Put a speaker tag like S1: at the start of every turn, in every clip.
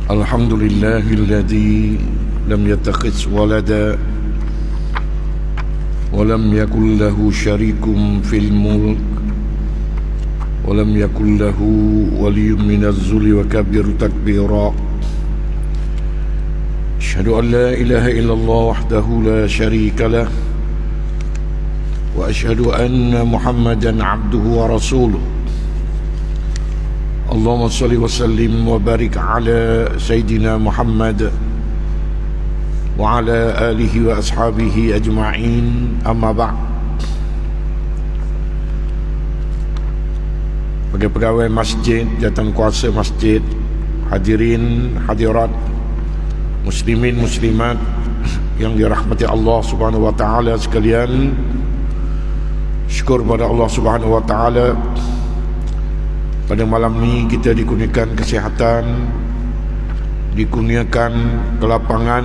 S1: Alhamdulillahilladzi lam yattakhidh walada wa lam yakul lahu syarikun fil mulk wa lam yakul lahu waliyyun minaz zulli wa kabiru takbira. Asyhadu an la ilaha illallah wahdahu la syarika lah wa asyhadu anna Muhammadan abduhu wa rasuluh. Allahumma salli wa sallim wa barik ala Sayyidina Muhammad wa ala alihi wa ashabihi ajma'in, amma ba'd. Bagi pegawai masjid, jawatan kuasa masjid, hadirin hadirat, muslimin muslimat yang dirahmati Allah Subhanahu wa taala sekalian, syukur pada Allah Subhanahu wa taala. Pada malam ni kita dikurniakan kesihatan, dikurniakan kelapangan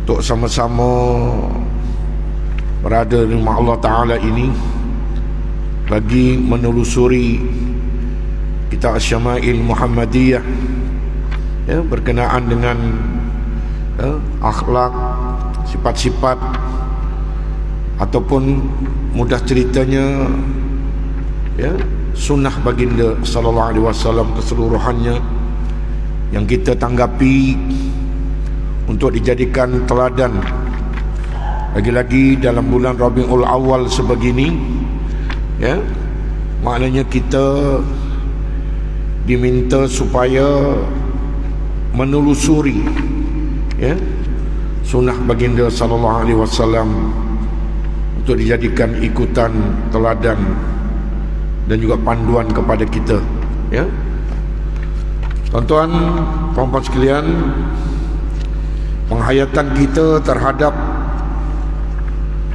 S1: untuk sama-sama berada di rumah Allah Ta'ala ini bagi menelusuri kitab Syama'il Muhammadiyah, ya, berkenaan dengan akhlak, sifat-sifat ataupun mudah ceritanya, ya, sunnah baginda sallallahu alaihi wasallam keseluruhannya yang kita tanggapi untuk dijadikan teladan, lagi-lagi dalam bulan Rabiul Awal sebegini, ya. Maknanya kita diminta supaya menelusuri, ya, sunnah baginda sallallahu alaihi wasallam untuk dijadikan ikutan teladan dan juga panduan kepada kita, ya. Tuan-tuan, puan-puan sekalian, penghayatan kita terhadap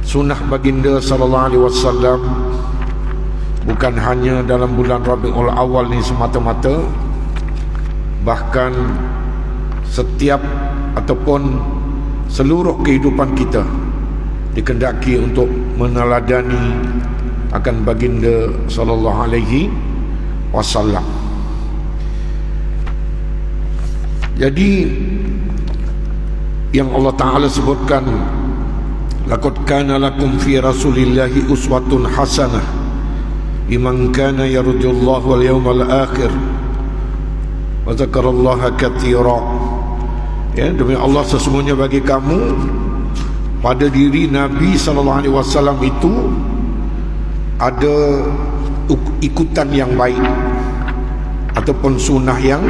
S1: sunnah baginda sallallahu alaihi wasallam bukan hanya dalam bulan Rabiul Awal ni semata-mata, bahkan setiap ataupun seluruh kehidupan kita dikehendaki untuk meneladani akan baginda sallallahu alaihi wasallam. Jadi yang Allah Ta'ala sebutkan, laqad kana lakum fi rasulillahi uswatun hasanah liman kana yarjullaha wal yawmal akhir wa dzakarallaha katsira. Ya, demi Allah, sesungguhnya bagi kamu pada diri Nabi sallallahu alaihi wasallam itu ada ikutan yang baik ataupun sunnah yang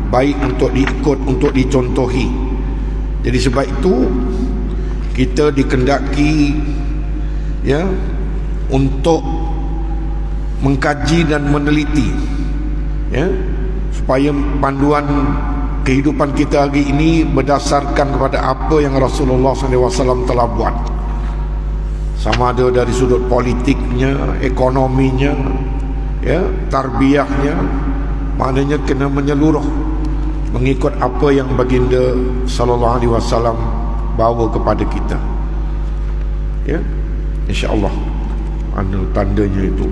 S1: baik untuk diikut, untuk dicontohi. Jadi sebab itu kita dikehendaki, ya, untuk mengkaji dan meneliti, ya, supaya panduan kehidupan kita hari ini berdasarkan kepada apa yang Rasulullah SAW telah buat, sama ada dari sudut politiknya, ekonominya, ya, tarbiyahnya. Maknanya kena menyeluruh, mengikut apa yang baginda sallallahu alaihi wasallam bawa kepada kita, ya. InsyaAllah ada tandanya itu,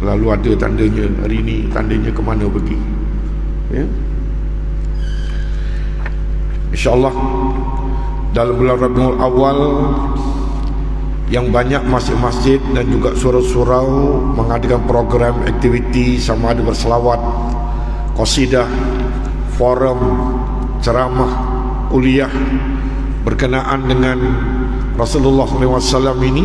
S1: selalu ada tandanya. Hari ini tandanya ke mana pergi, ya. InsyaAllah dalam bulan Rabiul Awal yang banyak masjid-masjid dan juga surau-surau mengadakan program aktiviti, sama ada berselawat, qasidah, forum, ceramah, kuliah berkenaan dengan Rasulullah SAW ini,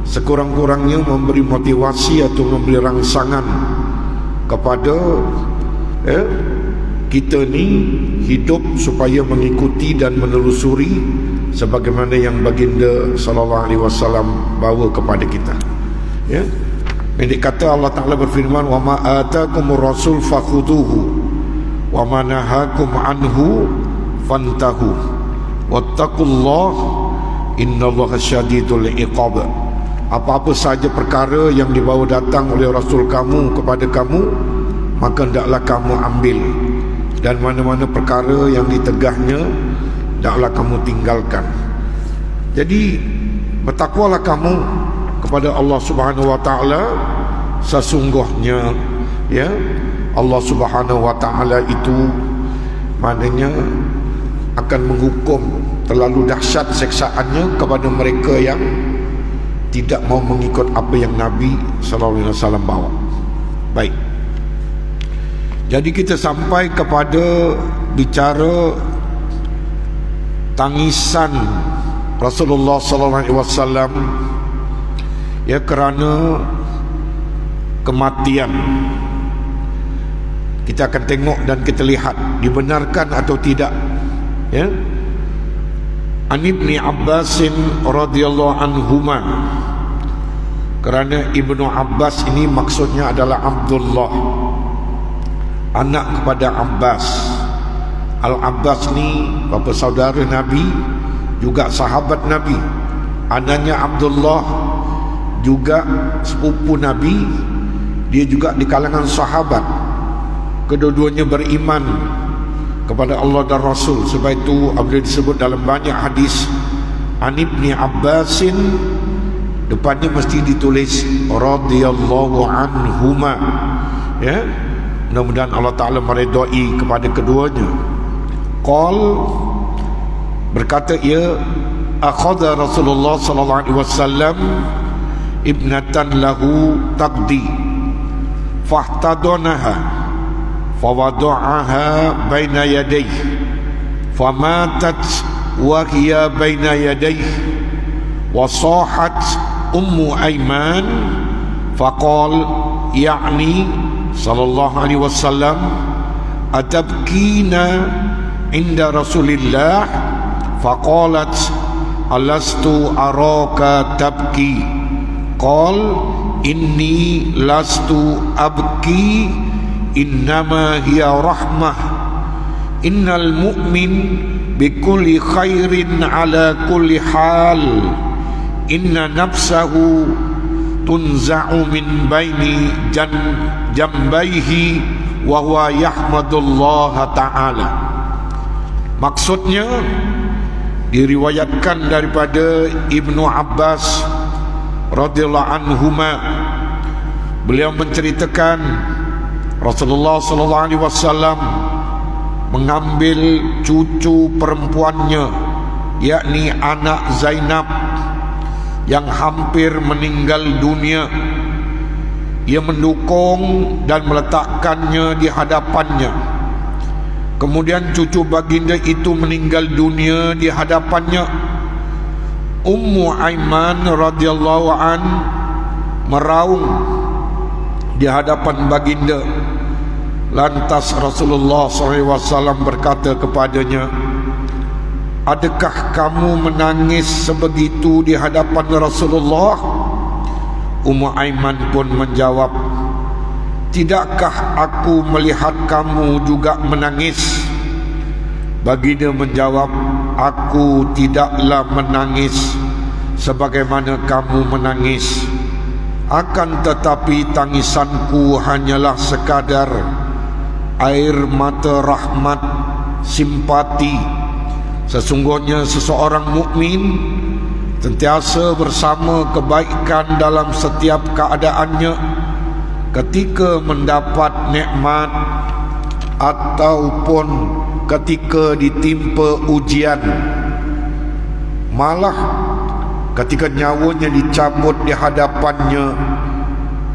S1: sekurang-kurangnya memberi motivasi atau memberi rangsangan kepada, ya, kita ni hidup supaya mengikuti dan menelusuri sebagaimana yang baginda sallallahu alaihi wasallam bawa kepada kita, ya. Pendek kata, Allah Ta'ala berfirman, wa ma atakumur rasul fakhuduhu wa ma nahakum anhu fantahu wattaqullah innallaha syadidul iqab. Apa-apa saja perkara yang dibawa datang oleh Rasul kamu kepada kamu, maka hendaklah kamu ambil, dan mana-mana perkara yang ditegahnya hendaklah kamu tinggalkan. Jadi bertakwalah kamu kepada Allah Subhanahu wa taala, sesungguhnya ya, Allah Subhanahu wa taala itu maknanya akan menghukum terlalu dahsyat seksaannya kepada mereka yang tidak mau mengikut apa yang Nabi sallallahu alaihi wasallam bawa. Baik. Jadi kita sampai kepada bicara tangisan Rasulullah sallallahu alaihi wasallam ya kerana kematian. Kita akan tengok dan kita lihat dibenarkan atau tidak, ya. An Ibni Abbasin radhiyallahu anhuma, kerana Ibnu Abbas ini maksudnya adalah Abdullah, anak kepada Abbas. Al-Abbas ni bapa saudara Nabi, juga sahabat Nabi. Anaknya Abdullah juga sepupu Nabi, dia juga di kalangan sahabat. Kedua-duanya beriman kepada Allah dan Rasul. Sebab itu apabila disebut dalam banyak hadis An Ibni Abbasin, depannya mesti ditulis radhiyallahu anhuma, ya. Mudah-mudahan Allah Ta'ala meredai kepada keduanya. Qal, berkata ia, akhadha Rasulullah sallallahu alaihi wasallam ibnatan lahu taqdi fahtadonaha fawada'aha baina yadayhi famatat wa hiya baina yadayhi wa sahat ummu Aiman faqal ya'ni sallallahu alaihi wasallam atabkina inda Rasulillah faqalat alastu araka tabki qal inni lastu abki innama hiya rahmah innal mu'min bikulli khairin ala kulli hal inna nafsahu tunza'u min baini jambaihi wa huwa yahmadullah ta'ala. Maksudnya diriwayatkan daripada Ibnu Abbas radhiyallahu anhuma, beliau menceritakan Rasulullah sallallahu alaihi wasallam mengambil cucu perempuannya, yakni anak Zainab yang hampir meninggal dunia. Ia mendukung dan meletakkannya di hadapannya. Kemudian cucu baginda itu meninggal dunia di hadapannya. Ummu Aiman radhiyallahu an meraung di hadapan baginda. Lantas Rasulullah SAW berkata kepadanya, adakah kamu menangis sebegitu di hadapan Rasulullah? Ummu Aiman pun menjawab, tidakkah aku melihat kamu juga menangis? Baginda menjawab, aku tidaklah menangis sebagaimana kamu menangis. Akan tetapi tangisanku hanyalah sekadar air mata rahmat, simpati. Sesungguhnya seseorang mukmin sentiasa bersama kebaikan dalam setiap keadaannya. Ketika mendapat nikmat ataupun ketika ditimpa ujian, malah ketika nyawanya dicabut di hadapannya,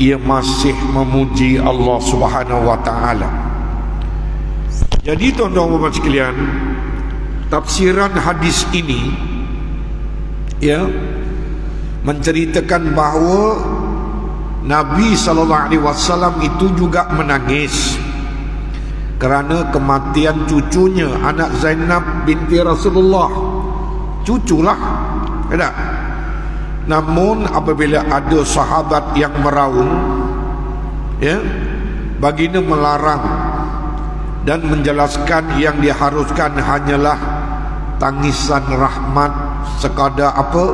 S1: ia masih memuji Allah Subhanahu wa taala. Jadi tuan-tuan dan sekalian, tafsiran hadis ini ya menceritakan bahawa Nabi SAW itu juga menangis kerana kematian cucunya, anak Zainab binti Rasulullah. Cuculah, tidak? Namun apabila ada sahabat yang meraung, ya, baginda melarang dan menjelaskan yang diharuskan hanyalah tangisan rahmat, sekadar apa?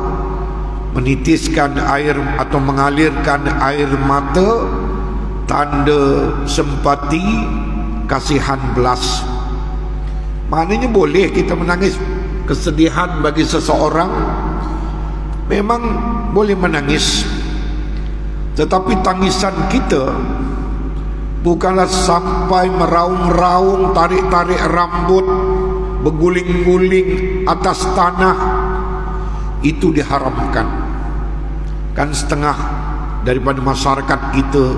S1: Menitiskan air atau mengalirkan air mata, tanda simpati, kasihan belas. Maknanya boleh kita menangis kesedihan bagi seseorang, memang boleh menangis, tetapi tangisan kita bukanlah sampai meraung-raung, tarik-tarik rambut, berguling-guling atas tanah. Itu diharamkan. Kan setengah daripada masyarakat kita,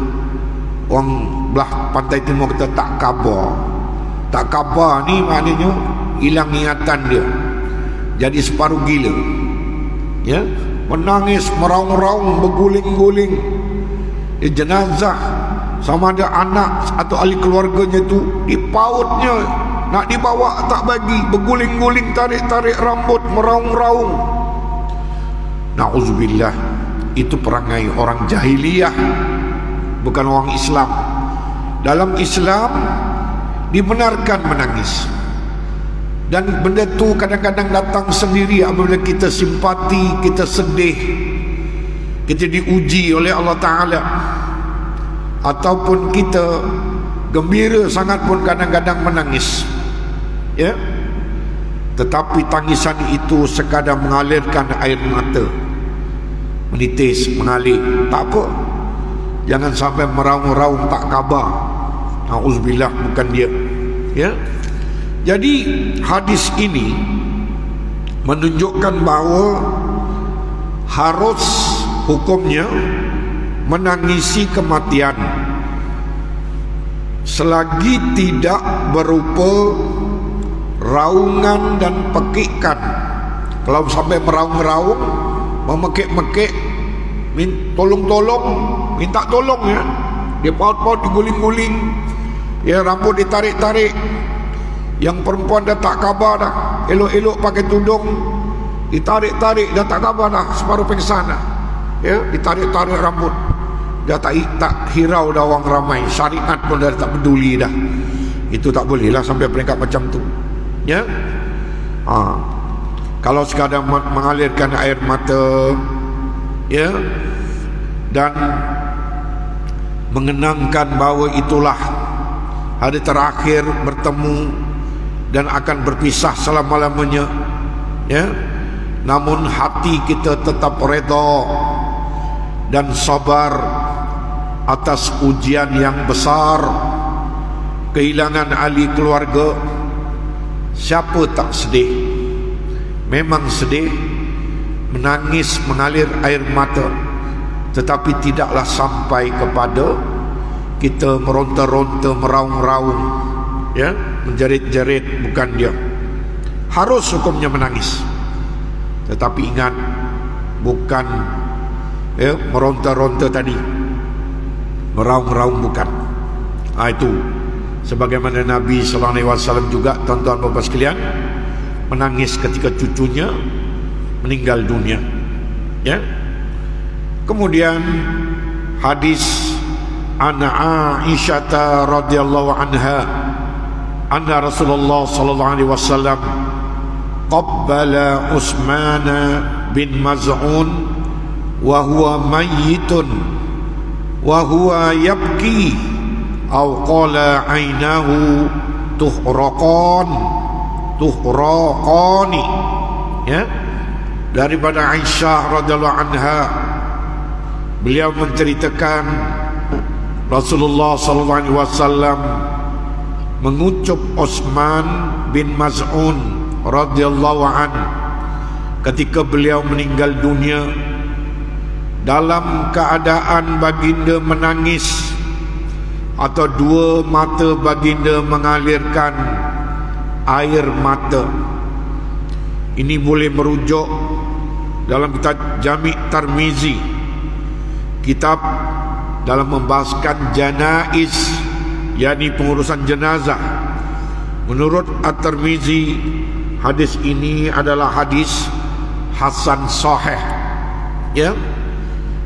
S1: orang belah pantai timur kita tak khabar. Tak khabar ni maknanya hilang ingatan dia, jadi separuh gila, ya, menangis, meraung-raung, berguling-guling. Jenazah sama ada anak atau ahli keluarganya tu dipautnya, nak dibawa tak bagi, berguling-guling, tarik-tarik rambut, meraung-raung. Na'udzubillah, itu perangai orang jahiliyah, bukan orang Islam. Dalam Islam dibenarkan menangis, dan benda tu kadang-kadang datang sendiri apabila kita simpati, kita sedih, kita diuji oleh Allah Ta'ala, ataupun kita gembira sangat pun kadang-kadang menangis, ya. Tetapi tangisan itu sekadar mengalirkan air mata, menitis, mengalir, tak apa. Jangan sampai meraung-raung tak khabar. Na'udzubillah, bukan dia, ya. Jadi hadis ini menunjukkan bahawa harus hukumnya menangisi kematian selagi tidak berupa raungan dan pekikan. Kalau sampai meraung-raung, memekik-mekik, tolong-tolong, minta tolong, ya, dia paut-paut, diguling-guling, ya, rambut ditarik-tarik. Yang perempuan dah tak khabar dah, elok-elok pakai tudung, ditarik-tarik, dah tak khabar dah, separuh pingsan dah, ya, ditarik-tarik rambut, dah tak hirau dah orang ramai, syariat pun dah tak peduli dah. Itu tak boleh lah sampai peringkat macam tu, ya. Kalau sekadar mengalirkan air mata, ya, dan mengenangkan bahawa itulah hari terakhir bertemu dan akan berpisah selama-lamanya, ya, namun hati kita tetap redha dan sabar atas ujian yang besar, kehilangan ahli keluarga. Siapa tak sedih? Memang sedih, menangis, mengalir air mata, tetapi tidaklah sampai kepada kita meronta-ronta, meraung-raung, ya, menjerit-jerit, bukan dia. Harus hukumnya menangis, tetapi ingat, bukan, ya, meronta-ronta tadi, meraung-raung, bukan. Itu sebagaimana Nabi SAW juga, tuan-tuan bapak sekalian, menangis ketika cucunya meninggal dunia, ya. Kemudian hadis Ana Aisyah radhiyallahu anha anna Rasulullah sallallahu alaihi wasallam qabbala Utsman bin Maz'un wa huwa mayyitun wa huwa yabki aw qala aynahu tuhraqani, ya. Daripada Aisyah radhiyallahu anha, beliau menceritakan Rasulullah sallallahu alaihi wasallam mengucup Utsman bin Maz'un radhiyallahu an ketika beliau meninggal dunia dalam keadaan baginda menangis, atau dua mata baginda mengalirkan air mata. Ini boleh merujuk dalam kitab Jami' Tirmizi, kitab dalam membahaskan janaiz, yakni pengurusan jenazah. Menurut At-Tirmizi, hadis ini adalah hadis hasan sahih, ya.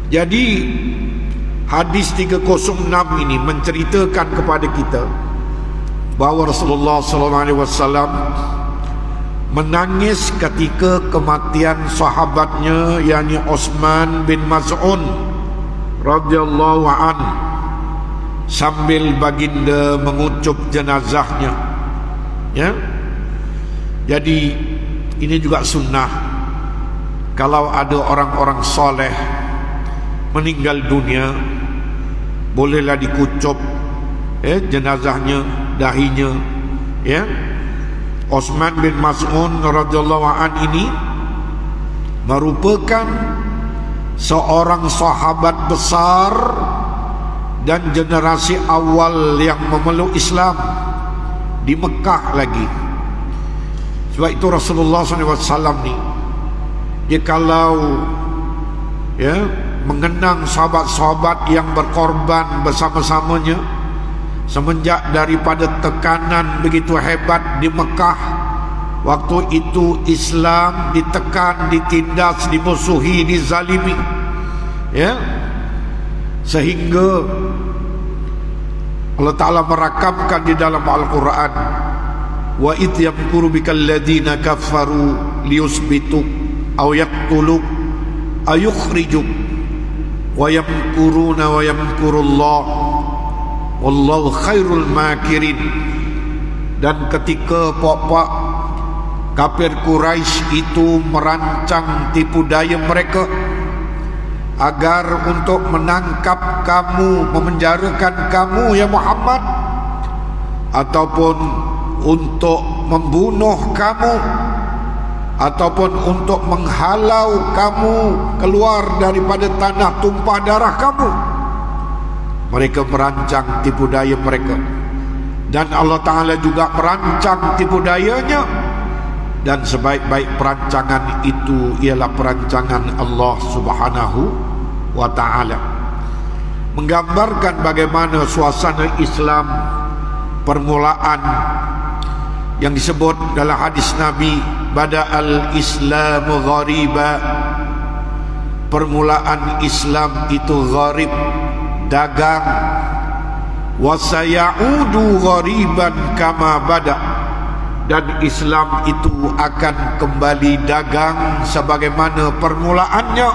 S1: Jadi hadis 306 ini menceritakan kepada kita bahawa Rasulullah SAW menangis ketika kematian sahabatnya, yakni Utsman bin Maz'un radhiyallahu an, sambil baginda mengucup jenazahnya, ya. Jadi ini juga sunnah, kalau ada orang-orang soleh meninggal dunia, bolehlah dikucup jenazahnya, dahinya, Utsman bin Maz'un radhiyallahu an ini merupakan seorang sahabat besar dan generasi awal yang memeluk Islam di Mekah lagi. Sebab itu Rasulullah SAW ni, dia kalau mengenang sahabat-sahabat yang berkorban bersama-samanya semenjak daripada tekanan begitu hebat di Mekah. Waktu itu Islam ditekan, ditindas, dimusuhi, dizalimi, sehingga Allah Ta'ala merakamkan di dalam Al-Quran, wa idh yamkuru bikal ladhina kafaru liyusbituk aw yaqtuluk aw yukhrijuk wa yamkuruna wa yamkurullah wallahu khairul makirin. Dan ketika pak-pak kafir Quraisy itu merancang tipu daya mereka agar untuk menangkap kamu, memenjarakan kamu ya Muhammad, ataupun untuk membunuh kamu, ataupun untuk menghalau kamu keluar daripada tanah tumpah darah kamu, mereka merancang tipu daya mereka. Dan Allah Ta'ala juga merancang tipu dayanya, dan sebaik-baik perancangan itu ialah perancangan Allah Subhanahu wa Ta'ala. Menggambarkan bagaimana suasana Islam permulaan yang disebut dalam hadis Nabi, bada'al Islamu ghariba, permulaan Islam itu gharib, dagang, wa sayaudu ghariban kama bada', dan Islam itu akan kembali dagang sebagaimana permulaannya.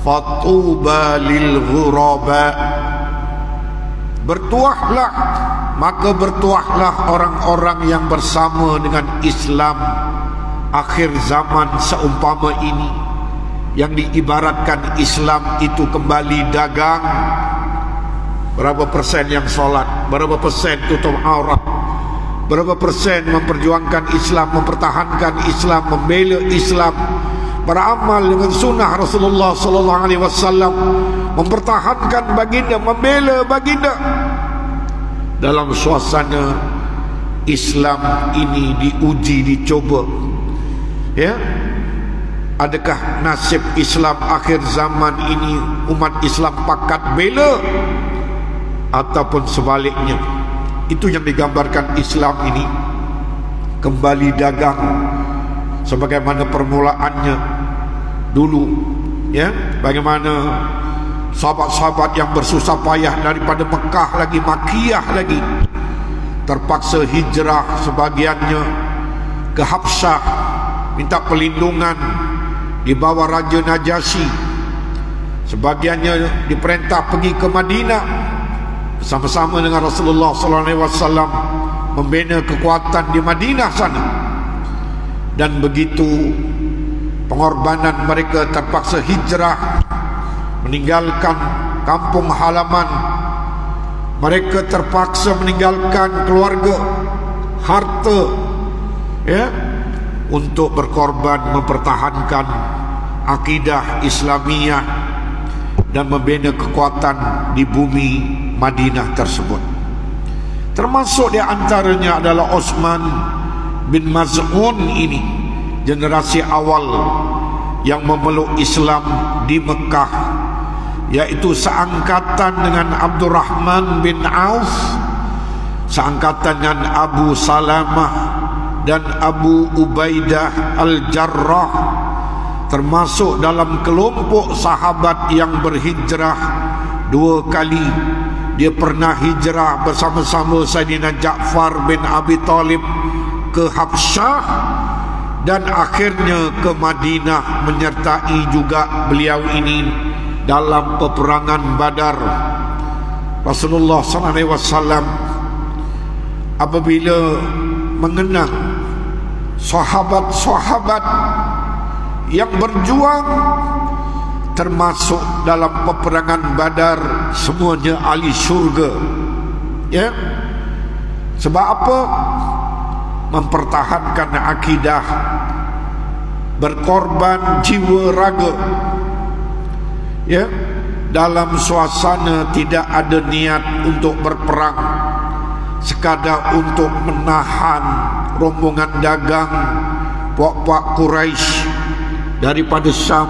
S1: Fatuba lil ghuraba, bertuahlah, maka bertuahlah orang-orang yang bersama dengan Islam akhir zaman seumpama ini, yang diibaratkan Islam itu kembali dagang. Berapa persen yang solat, berapa persen tutup aurat, berapa persen memperjuangkan Islam, mempertahankan Islam, membela Islam, beramal dengan sunnah Rasulullah sallallahu alaihi wasallam, mempertahankan baginda, membela baginda. Dalam suasana Islam ini diuji, dicoba, adakah nasib Islam akhir zaman ini umat Islam pakat bela, ataupun sebaliknya? Itu yang digambarkan Islam ini kembali dagang sebagaimana permulaannya dulu, bagaimana sahabat-sahabat yang bersusah payah daripada Mekah lagi, Makkiyah lagi, terpaksa hijrah, sebagiannya ke Habsyah minta perlindungan di bawah Raja Najasyi, sebagiannya diperintah pergi ke Madinah bersama-sama dengan Rasulullah SAW membina kekuatan di Madinah sana. Dan begitu pengorbanan mereka, terpaksa hijrah, meninggalkan kampung halaman mereka, terpaksa meninggalkan keluarga, harta, untuk berkorban mempertahankan akidah Islamiyah dan membina kekuatan di bumi Madinah tersebut. Termasuk di antaranya adalah Utsman bin Maz'un ini, generasi awal yang memeluk Islam di Mekah, yaitu seangkatan dengan Abdurrahman bin Auf, seangkatan dengan Abu Salamah dan Abu Ubaidah Al-Jarrah, termasuk dalam kelompok sahabat yang berhijrah 2 kali. Dia pernah hijrah bersama-sama Sayyidina Ja'far bin Abi Talib ke Habsyah, dan akhirnya ke Madinah menyertai juga beliau ini dalam peperangan Badar. Rasulullah SAW apabila mengenang sahabat-sahabat yang berjuang termasuk dalam peperangan Badar, semuanya ahli syurga, Ya, sebab apa? Mempertahankan akidah, berkorban jiwa raga, ya, dalam suasana tidak ada niat untuk berperang, sekadar untuk menahan rombongan dagang puak-puak Quraisy daripada Syam,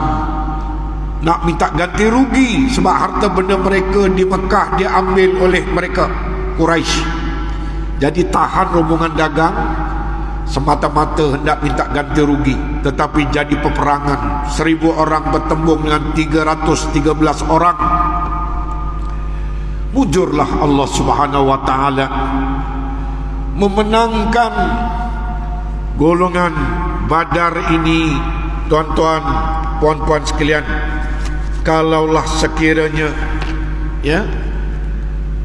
S1: nak minta ganti rugi sebab harta benda mereka di Mekah diambil oleh mereka Quraisy. Jadi tahan rombongan dagang semata-mata hendak minta ganti rugi, tetapi jadi peperangan. 1000 orang bertembung dengan 313 orang. Mujurlah Allah Subhanahu wa taala memenangkan golongan Badar ini. Tuan-tuan, puan-puan sekalian, kalaulah sekiranya, ya,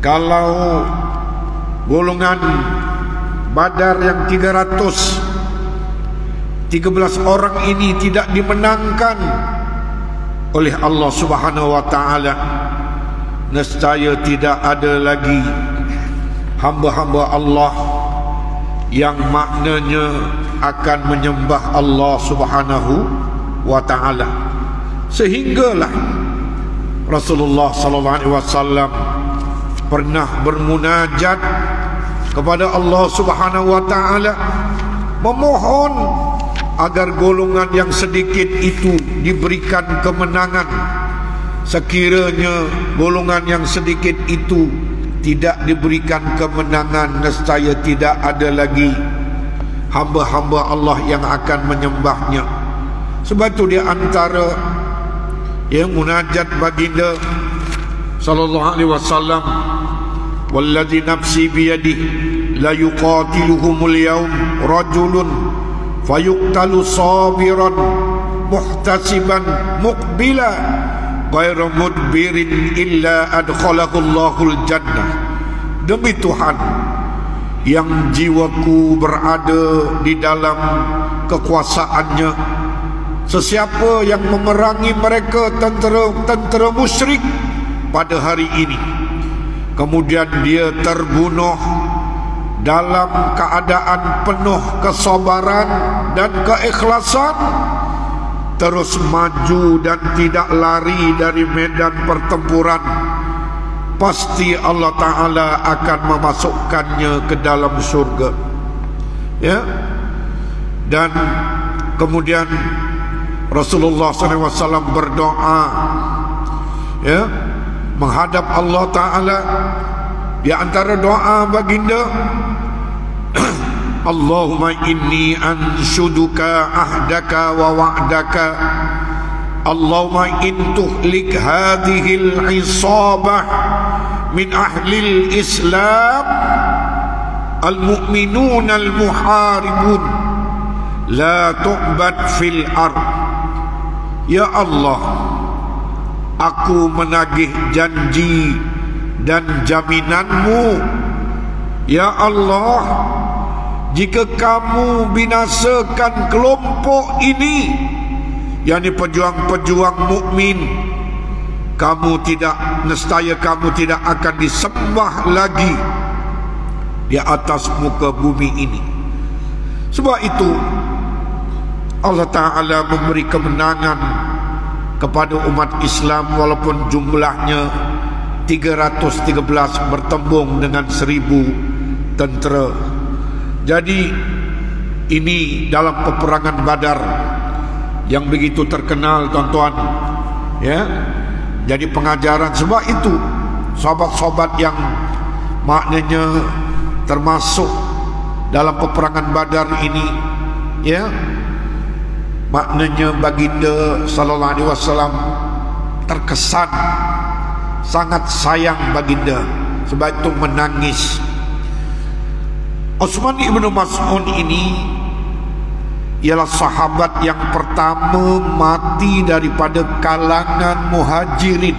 S1: kalau golongan Badar yang 313 orang ini tidak dimenangkan oleh Allah Subhanahu wa taala, nescaya tidak ada lagi hamba-hamba Allah yang maknanya akan menyembah Allah Subhanahu wa taala. Sehinggalah Rasulullah sallallahu alaihi wasallam pernah bermunajat kepada Allah Subhanahu wa taala, memohon agar golongan yang sedikit itu diberikan kemenangan. Sekiranya golongan yang sedikit itu tidak diberikan kemenangan, nescaya tidak ada lagi hamba-hamba Allah yang akan menyembahnya. Sebab itu di antara yang munajat baginda sallallahu alaihi wasallam, walladzi nafsi biyadihi la yuqatiluhumul yawm rajulun fayuqtalu sabiran muhtasiban muqbila ghairu mudbirin illa adkhalahu Allahul jannah. Demi Tuhan yang jiwaku berada di dalam kekuasaannya, sesiapa yang memerangi mereka tentera musyrik pada hari ini, kemudian dia terbunuh dalam keadaan penuh kesabaran dan keikhlasan, terus maju dan tidak lari dari medan pertempuran, pasti Allah Ta'ala akan memasukkannya ke dalam surga. Ya. Dan kemudian Rasulullah SAW berdoa, ya, menghadap Allah Ta'ala. Di antara doa baginda, Allahumma inni anshuduka ahdaka wa wa'daka, Allahumma in tuhlik hadhil isabah min ahlil Islam al-mu'minun al-muharibun la tu'bad fil ard. Ya Allah, aku menagih janji dan jaminanmu, ya Allah, jika kamu binasakan kelompok ini, yakni pejuang-pejuang mukmin, nescaya kamu tidak akan disembah lagi di atas muka bumi ini. Sebab itu Allah Ta'ala memberi kemenangan kepada umat Islam walaupun jumlahnya 313 bertembung dengan 1000 tentera. Jadi ini dalam peperangan Badar yang begitu terkenal, tuan-tuan, ya. Jadi pengajaran. Sebab itu sahabat-sahabat yang maknanya termasuk dalam peperangan Badar ini, ya, maknanya baginda sallallahu alaihi wasallam terkesan sangat sayang baginda, sebab itu menangis. Utsman ibnu Mas'ud ini ialah sahabat yang pertama mati daripada kalangan muhajirin.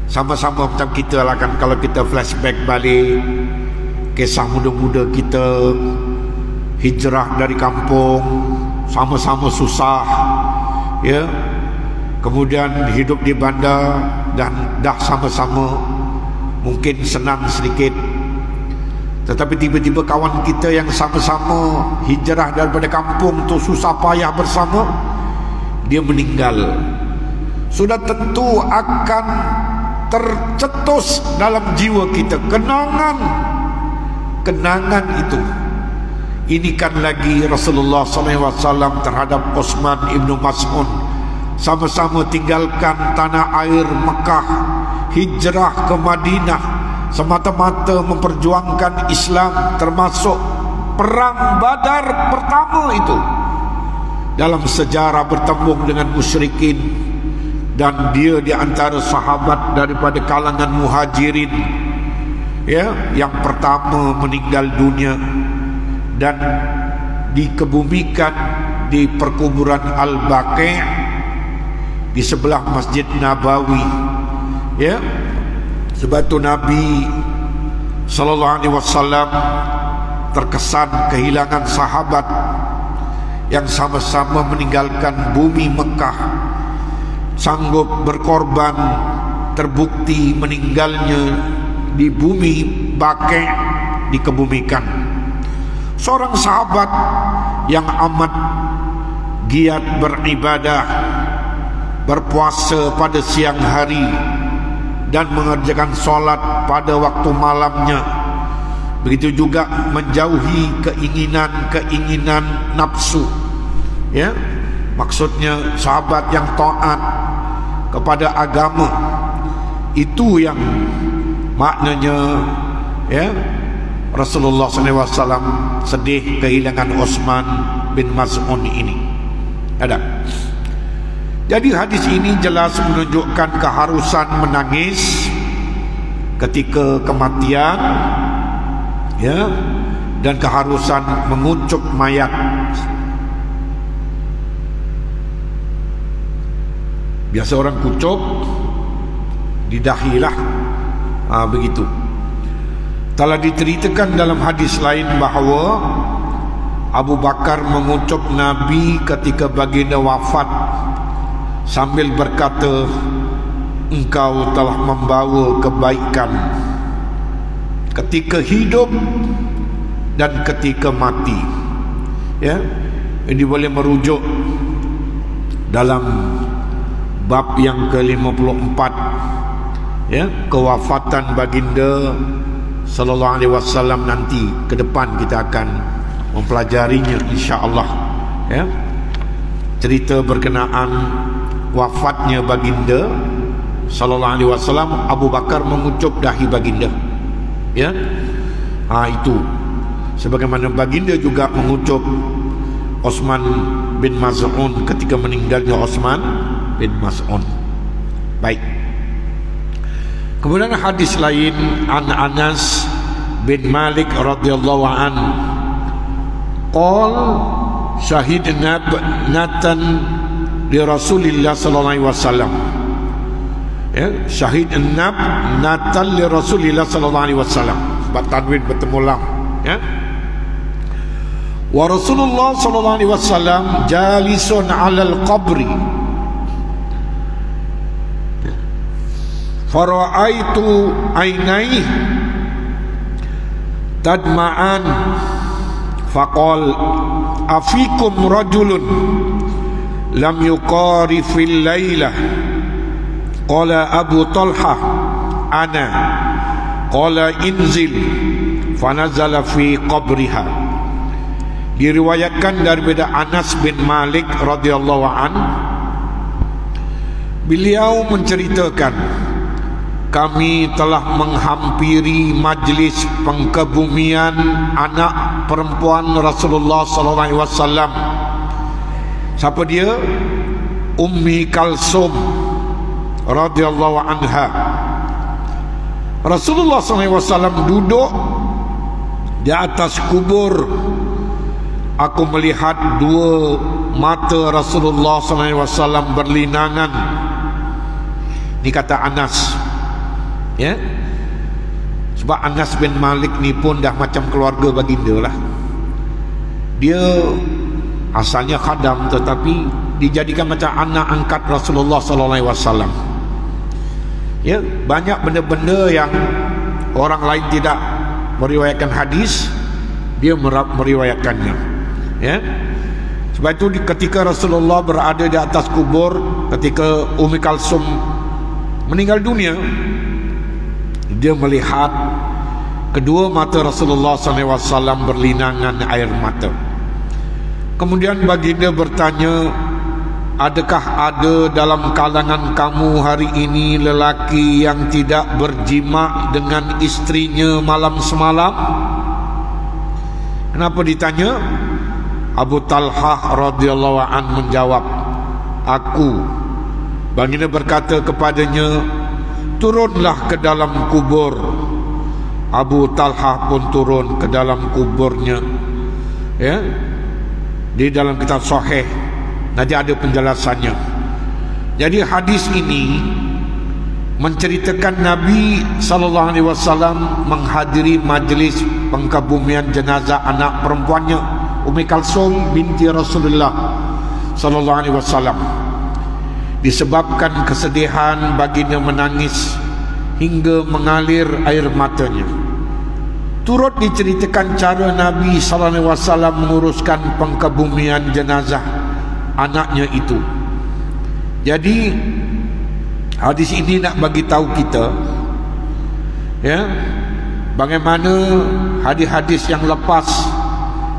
S1: Sama-sama macam kita lah kan, kalau kita flashback balik kisah muda-muda kita hijrah dari kampung, sama-sama susah, ya, kemudian hidup di bandar dan dah sama-sama mungkin senang sedikit. Tetapi tiba-tiba kawan kita yang sama-sama hijrah daripada kampung tu susah payah bersama, dia meninggal. Sudah tentu akan tercetus dalam jiwa kita kenangan itu. Ini kan lagi Rasulullah SAW terhadap Utsman ibn Mas'ud, sama-sama tinggalkan tanah air Mekah, hijrah ke Madinah semata-mata memperjuangkan Islam, termasuk perang Badar pertama itu dalam sejarah bertembung dengan musyrikin, dan dia di antara sahabat daripada kalangan Muhajirin, ya, yang pertama meninggal dunia dan dikebumikan di perkuburan Al-Baqi' di sebelah Masjid Nabawi, ya. Sebab itu Nabi SAW terkesan kehilangan sahabat yang sama-sama meninggalkan bumi Mekah, sanggup berkorban, terbukti meninggalnya di bumi Baqi' dikebumikan. Seorang sahabat yang amat giat beribadah, berpuasa pada siang hari dan mengerjakan solat pada waktu malamnya. Begitu juga menjauhi keinginan nafsu, ya. Maksudnya sahabat yang taat kepada agama. Itu yang maknanya, ya, Rasulullah SAW sedih kehilangan Utsman bin Mas'ud ini. Ada. Jadi hadis ini jelas menunjukkan keharusan menangis ketika kematian, ya, dan keharusan mengucup mayat. Biasa orang kucup di dahilah, begitu. Telah diceritakan dalam hadis lain bahawa Abu Bakar mengucup Nabi ketika baginda wafat sambil berkata, engkau telah membawa kebaikan ketika hidup dan ketika mati, ya. Ini boleh merujuk dalam bab yang ke-54, ya, kewafatan baginda sallallahu alaihi wasallam. Nanti ke depan kita akan mempelajarinya insya-Allah, ya. Cerita berkenaan wafatnya baginda sallallahu alaihi wasallam, Abu Bakar mengucup dahi baginda, ya. Itu sebagaimana baginda juga mengucup Utsman bin Mas'ud ketika meninggalnya Utsman bin Mas'ud. Baik. Kemudian hadis lain, an Anas bin Malik radhiyallahu an qol syahidna natan di Rasulillah sallallahu alaihi wasallam, ya, syahid natan li Rasulillah sallallahu alaihi wasallam, sebab tanwin bertemu lam, ya. Wa Rasulullah sallallahu alaihi wasallam jalisun 'alal qabri fara'aitu ainaihi tadma'an faqal afikum rajulun lam yuqari fil lailah qala Abu Talha ana qala inzil fanazala fi qabriha. Diriwayatkan daripada Anas bin Malik radhiyallahu an, beliau menceritakan, kami telah menghampiri majlis pengkebumian anak perempuan Rasulullah sallallahu alaihi wasallam. Siapa dia? Ummi Kalsum radhiyallahu anha. Rasulullah sallallahu alaihi wasallam duduk di atas kubur. Aku melihat dua mata Rasulullah sallallahu alaihi wasallam berlinangan. Ini kata Anas, ya. Sebab Anas bin Malik ni pun dah macam keluarga baginda lah. Dia asalnya khadam, tetapi dijadikan macam anak angkat Rasulullah sallallahu alaihi wasallam. Ya, banyak benda-benda yang orang lain tidak meriwayatkan hadis, dia meriwayatkannya. Ya. Sebab itu ketika Rasulullah berada di atas kubur, ketika Ummi Kalsum meninggal dunia, dia melihat kedua mata Rasulullah SAW berlinangan air mata. Kemudian baginda bertanya, adakah ada dalam kalangan kamu hari ini lelaki yang tidak berjima dengan istrinya malam semalam? Kenapa ditanya? Abu Talhah radhiyallahu an menjawab, aku. Baginda berkata kepadanya, turunlah ke dalam kubur. Abu Talhah pun turun ke dalam kuburnya. Ya, di dalam kitab Sahih nanti ada penjelasannya. Jadi hadis ini menceritakan Nabi SAW menghadiri majlis pengkebumian jenazah anak perempuannya Ummi Kalsum binti Rasulullah SAW. Disebabkan kesedihan, baginda menangis hingga mengalir air matanya. Turut diceritakan cara Nabi SAW menguruskan pengkebumian jenazah anaknya itu. Jadi hadis ini nak bagi tahu kita, ya, bagaimana hadis-hadis yang lepas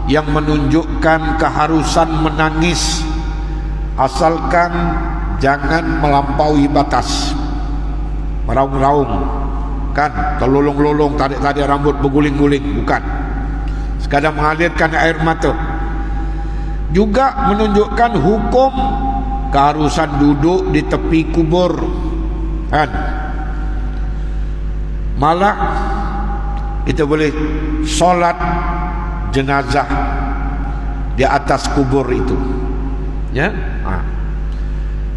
S1: yang menunjukkan keharusan menangis, asalkan jangan melampaui batas. Meraung-raung, kan, terlolong-lolong, tarik-tarik rambut, berguling-guling, bukan. Sekadar mengalirkan air mata. Juga menunjukkan hukum keharusan duduk di tepi kubur, kan. Malah kita boleh solat jenazah di atas kubur itu, ya.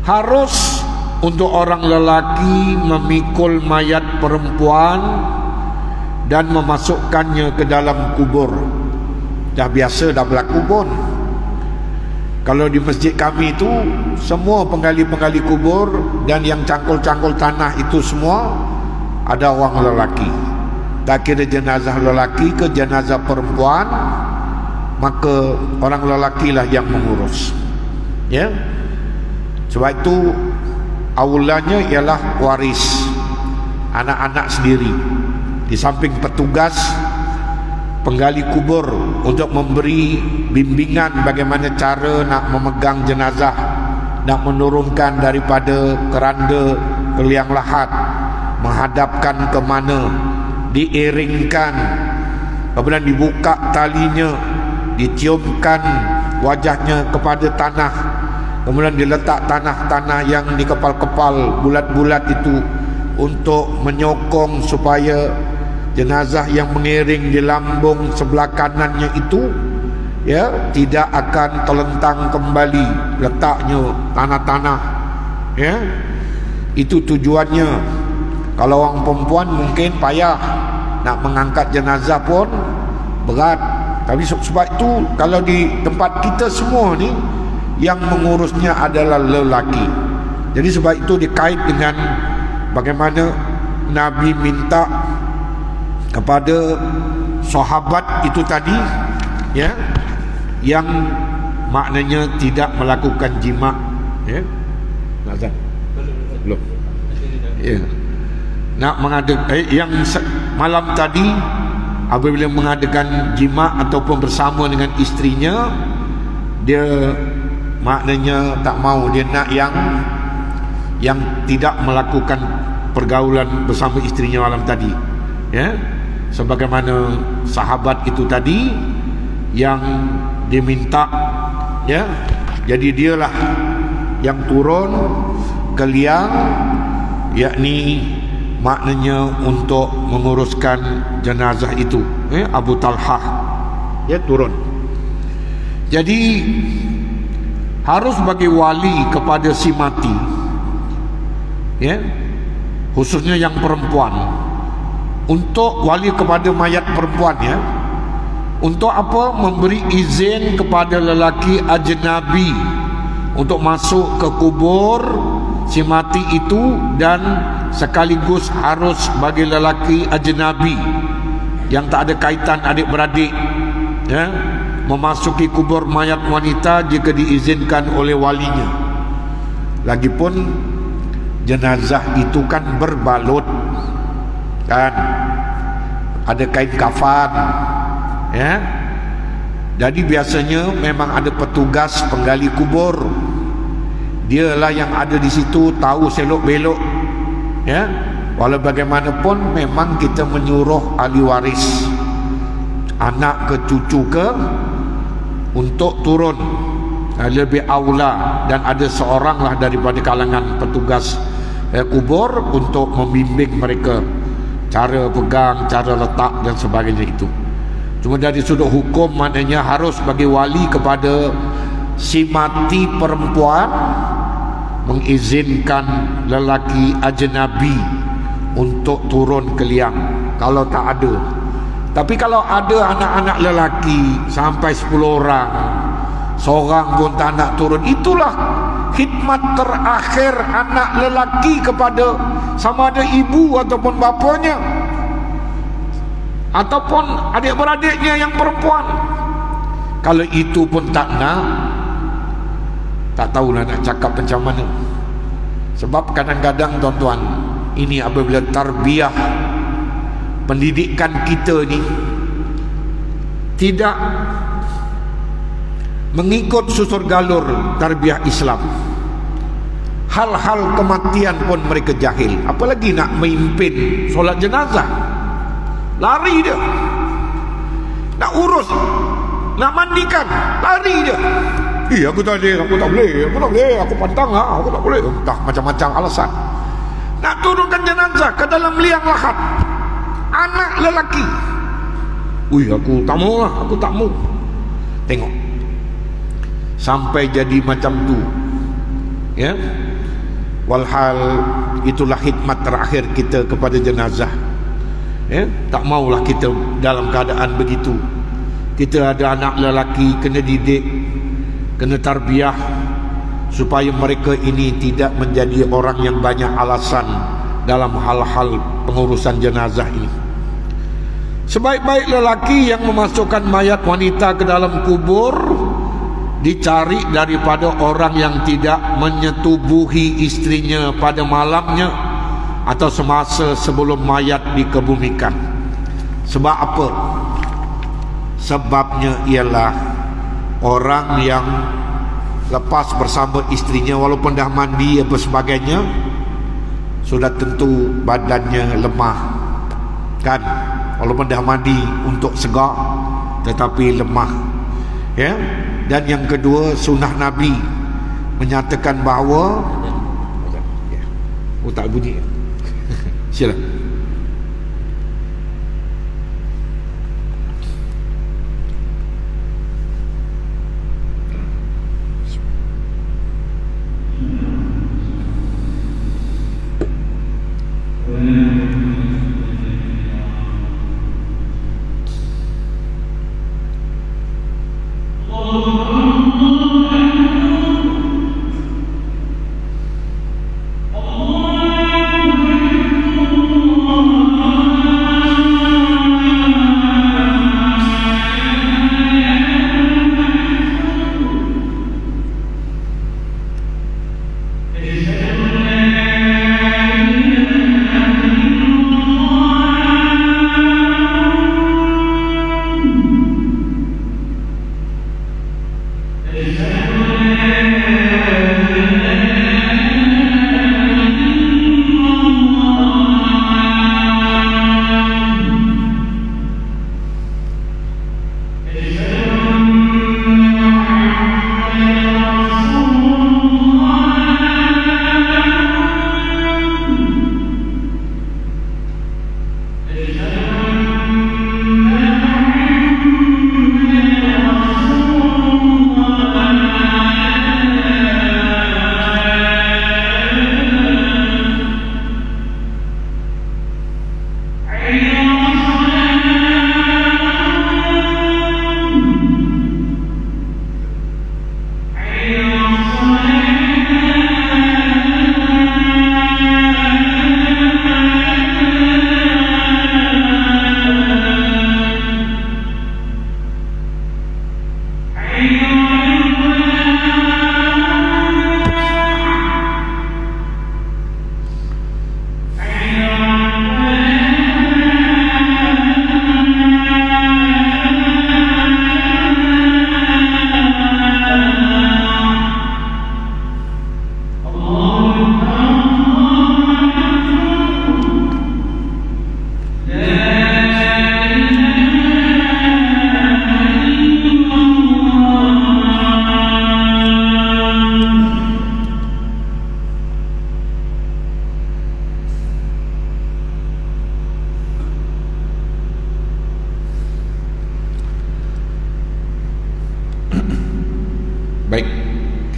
S1: Harus untuk orang lelaki memikul mayat perempuan dan memasukkannya ke dalam kubur. Dah biasa, dah berlaku pun. Kalau di masjid kami itu, semua penggali-penggali kubur dan yang cangkul-cangkul tanah itu semua ada orang lelaki. Tak kira jenazah lelaki ke jenazah perempuan, maka orang lelakilah yang mengurus. Ya. Sebab itu awalnya ialah waris anak-anak sendiri, di samping petugas penggali kubur untuk memberi bimbingan bagaimana cara nak memegang jenazah, nak menurunkan daripada keranda ke liang lahat, menghadapkan ke mana, diiringkan, kemudian dibuka talinya, diciumkan wajahnya kepada tanah, kemudian diletak tanah-tanah yang di kepal-kepal bulat-bulat itu untuk menyokong supaya jenazah yang mengiring di lambung sebelah kanannya itu, ya, tidak akan terlentang kembali letaknya tanah-tanah, ya. Itu tujuannya. Kalau orang perempuan mungkin payah nak mengangkat jenazah pun berat. Tapi sebab itu kalau di tempat kita semua ni yang mengurusnya adalah lelaki. Jadi sebab itu dikait dengan bagaimana Nabi minta kepada sahabat itu tadi, ya, yang maknanya tidak melakukan jima, ya. Nazar belum, ya, nak mengadakan yang malam tadi apabila mengadakan jima ataupun bersama dengan istrinya, dia maknanya tak mau, dia nak yang tidak melakukan pergaulan bersama istrinya malam tadi, ya. Sebagaimana sahabat itu tadi yang diminta, ya. Jadi dialah yang turun ke liang, yakni maknanya untuk menguruskan jenazah itu, Abu Talhah, ya, turun. Jadi harus bagi wali kepada si mati, ya, khususnya yang perempuan, untuk wali kepada mayat perempuan, ya, untuk apa? Memberi izin kepada lelaki ajnabi untuk masuk ke kubur si mati itu dan sekaligus harus bagi lelaki ajnabi yang tak ada kaitan adik-beradik, ya, memasuki kubur mayat wanita jika diizinkan oleh walinya. Lagipun jenazah itu kan berbalut, kan, ada kain kafan, ya. Jadi biasanya memang ada petugas penggali kubur, dialah yang ada di situ, tahu selok belok, ya. Walau bagaimanapun memang kita menyuruh ahli waris, anak ke cucu ke, untuk turun, lebih aula, dan ada seorang lah daripada kalangan petugas kubur untuk membimbing mereka cara pegang, cara letak dan sebagainya itu. Cuma dari sudut hukum maknanya harus bagi wali kepada si mati perempuan mengizinkan lelaki ajnabi untuk turun ke liang kalau tak ada. Tapi kalau ada anak-anak lelaki sampai 10 orang, seorang pun tak nak turun, itulah khidmat terakhir anak lelaki kepada sama ada ibu ataupun bapanya ataupun adik-beradiknya yang perempuan. Kalau itu pun tak nak, tak tahulah nak cakap macam mana. Sebab kadang-kadang tuan-tuan, ini apabila tarbiyah pendidikan kita ni tidak mengikut susur galur tarbiyah Islam, hal-hal kematian pun mereka jahil, apalagi nak memimpin solat jenazah. Lari dia, nak urus, nak mandikan, lari dia. Aku tak boleh, aku pantang lah, aku tak boleh. Entah macam-macam alasan. Nak turunkan jenazah ke dalam liang lahat, anak lelaki, aku tak mau lah, aku tak mau. Tengok sampai jadi macam tu, ya. Walhal itulah khidmat terakhir kita kepada jenazah, ya. Tak maulah kita dalam keadaan begitu. Kita ada anak lelaki, kena didik, kena tarbiyah supaya mereka ini tidak menjadi orang yang banyak alasan dalam hal-hal pengurusan jenazah ini. Sebaik-baik lelaki yang memasukkan mayat wanita ke dalam kubur dicari daripada orang yang tidak menyetubuhi istrinya pada malamnya atau semasa sebelum mayat dikebumikan. Sebab apa? Sebabnya ialah orang yang lepas bersama istrinya walaupun dah mandi apa sebagainya, sudah tentu badannya lemah, kan? Walaupun dah mandi untuk segar tetapi lemah, ya. Dan yang kedua, sunnah Nabi menyatakan bahawa tak bunyi. Sila.
S2: Allah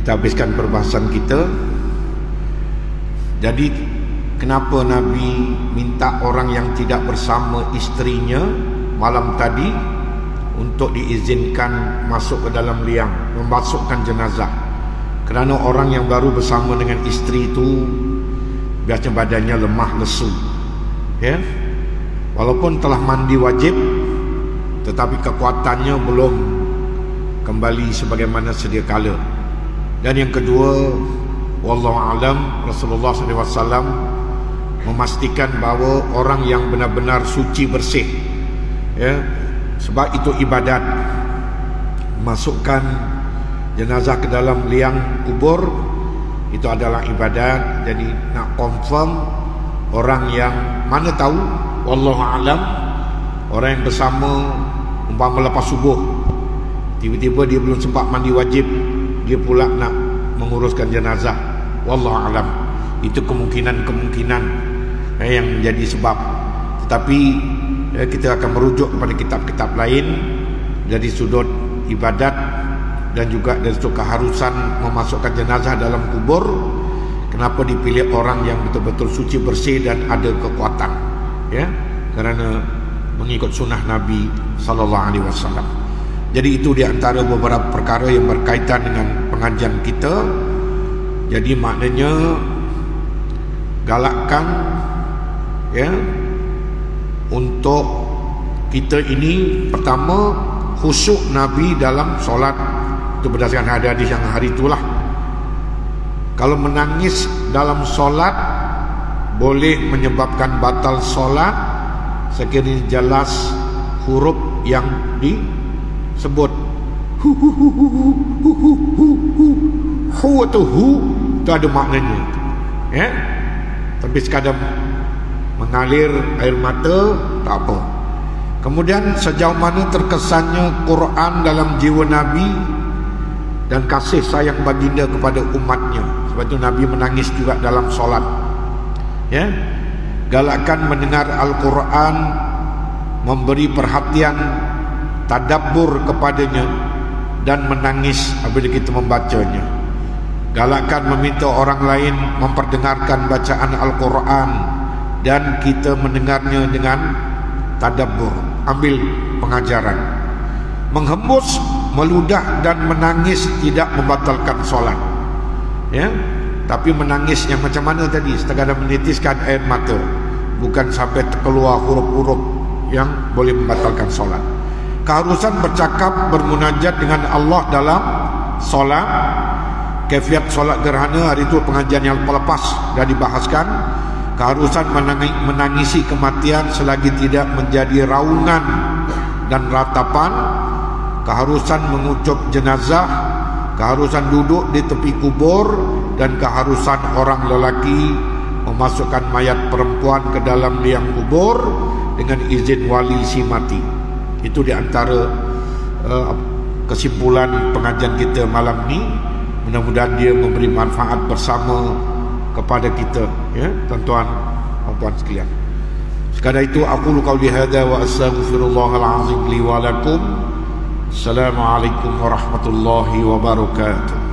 S1: kita habiskan perbahasan kita. Jadi kenapa Nabi minta orang yang tidak bersama isterinya malam tadi untuk diizinkan masuk ke dalam liang memasukkan jenazah? Kerana orang yang baru bersama dengan isteri itu biasanya badannya lemah lesu, ya, walaupun telah mandi wajib tetapi kekuatannya belum kembali sebagaimana sedia kala. Dan yang kedua, wallahu alam, Rasulullah SAW memastikan bahawa orang yang benar-benar suci bersih, ya, sebab itu ibadat, masukkan jenazah ke dalam liang kubur itu adalah ibadat. Jadi nak confirm orang yang mana tahu, wallahu alam, orang yang bersama umpama lepas subuh tiba-tiba dia belum sempat mandi wajib, dia pula nak menguruskan jenazah, wallahu alam, itu kemungkinan yang menjadi sebab. Tetapi kita akan merujuk kepada kitab-kitab lain dari sudut ibadat dan juga dari sudut keharusan memasukkan jenazah dalam kubur. Kenapa dipilih orang yang betul-betul suci bersih dan ada kekuatan, ya, kerana mengikut sunnah Nabi sallallahu alaihi wasallam. Jadi itu di antara beberapa perkara yang berkaitan dengan pengajian kita. Jadi maknanya galakkan, ya, untuk kita ini pertama khusyuk Nabi dalam solat. Itu berdasarkan hadis yang hari itulah. Kalau menangis dalam solat boleh menyebabkan batal solat sekiranya jelas huruf yang disebut. Hu itu ada maknanya, ya. Tapi sekadar mengalir air mata tak apa. Kemudian sejauh mana terkesannya Quran dalam jiwa Nabi dan kasih sayang baginda kepada umatnya. Sebab itu Nabi menangis juga dalam solat, ya. Galakkan mendengar Al-Quran, memberi perhatian, tadabbur kepadanya dan menangis apabila kita membacanya. Galakkan meminta orang lain memperdengarkan bacaan Al-Quran dan kita mendengarnya dengan tadabbur, ambil pengajaran. Menghembus, meludah dan menangis tidak membatalkan solat, ya. Tapi menangis yang macam mana tadi? Sekadar menitiskan air mata, bukan sampai keluar huruf-huruf yang boleh membatalkan solat. Keharusan bercakap, bermunajat dengan Allah dalam solat. Kaifiat solat gerhana, hari itu pengajian yang lepas dah dibahaskan. Keharusan menangisi kematian selagi tidak menjadi raungan dan ratapan. Keharusan mengucup jenazah, keharusan duduk di tepi kubur, dan keharusan orang lelaki memasukkan mayat perempuan ke dalam liang kubur dengan izin wali si mati. Itu di antara kesimpulan pengajian kita malam ni. Mudah-mudahan dia memberi manfaat bersama kepada kita, ya, tuan-tuan dan puan sekalian. Sekadar itu aqulu qauli hadza wa astaghfirullahal azim li wa lakum. Assalamualaikum warahmatullahi wabarakatuh.